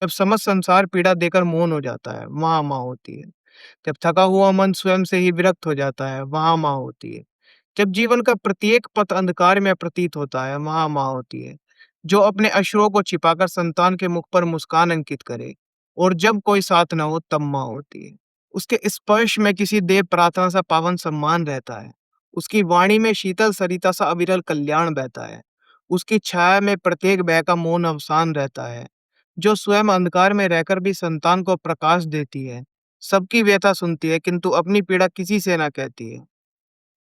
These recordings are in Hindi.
जब समस्त संसार पीड़ा देकर मौन हो जाता है, वहाँ माँ होती है। जब थका हुआ मन स्वयं से ही विरक्त हो जाता है, वहाँ माँ होती है। जब जीवन का प्रत्येक पथ अंधकार में प्रतीत होता है, वहाँ माँ होती है। जो अपने अश्रुओं को छिपाकर संतान के मुख पर मुस्कान अंकित करे और जब कोई साथ न हो, तब माँ होती है। उसके स्पर्श में किसी देव प्रार्थना सा पावन सम्मान रहता है। उसकी वाणी में शीतल सरिता सा अविरल कल्याण बहता है। उसकी छाया में प्रत्येक भय का मौन अवसान रहता है। जो स्वयं अंधकार में रहकर भी संतान को प्रकाश देती है, सबकी व्यथा सुनती है किंतु अपनी पीड़ा किसी से ना कहती है।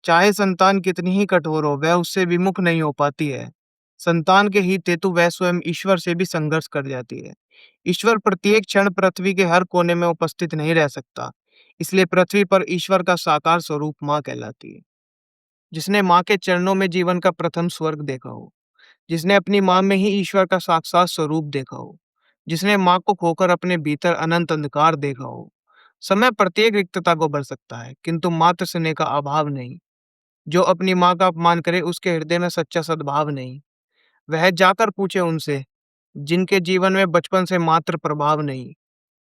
चाहे संतान कितनी ही कठोर हो, वह उससे विमुख नहीं हो पाती है। संतान के हित हेतु वह स्वयं ईश्वर से भी संघर्ष कर जाती है। ईश्वर प्रत्येक क्षण पृथ्वी के हर कोने में उपस्थित नहीं रह सकता, इसलिए पृथ्वी पर ईश्वर का साकार स्वरूप माँ कहलाती है। जिसने माँ के चरणों में जीवन का प्रथम स्वर्ग देखा हो, जिसने अपनी माँ में ही ईश्वर का साक्षात स्वरूप देखा हो, जिसने माँ को खोकर अपने भीतर अनंत अंधकार देखा हो। समय प्रत्येक रिक्तता को भर सकता है, किंतु मातृ स्नेह का अभाव नहीं। जो अपनी माँ का अपमान करे, उसके हृदय में सच्चा सद्भाव नहीं। वह जाकर पूछे उनसे, जिनके जीवन में बचपन से मात्र प्रभाव नहीं,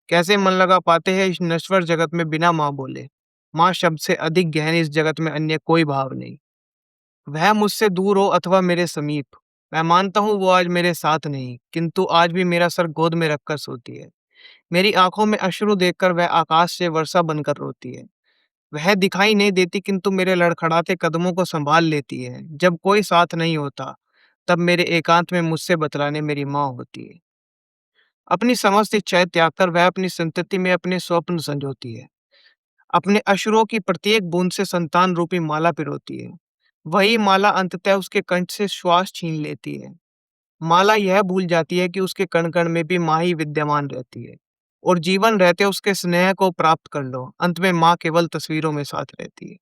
कैसे मन लगा पाते हैं इस नश्वर जगत में बिना माँ बोले। माँ शब्द से अधिक गहन इस जगत में अन्य कोई भाव नहीं। वह मुझसे दूर हो अथवा मेरे समीप, मैं मानता हूँ वो आज मेरे साथ नहीं, किंतु आज भी मेरा सर गोद में रखकर सोती है। मेरी आंखों में अश्रु देखकर वह आकाश से वर्षा बनकर रोती है। वह दिखाई नहीं देती किंतु मेरे लड़खड़ाते कदमों को संभाल लेती है। जब कोई साथ नहीं होता, तब मेरे एकांत में मुझसे बतलाने मेरी माँ होती है। अपनी समस्त इच्छाएं त्याग कर वह अपनी संतति में अपने स्वप्न संजोती है। अपने अश्रुओं की प्रत्येक बूंद से संतान रूपी माला पिरोती है। वही माला अंततः उसके कंठ से श्वास छीन लेती है। माला यह भूल जाती है कि उसके कण कण में भी माँ ही विद्यमान रहती है और जीवन रहते उसके स्नेह को प्राप्त कर लो। अंत में माँ केवल तस्वीरों में साथ रहती है।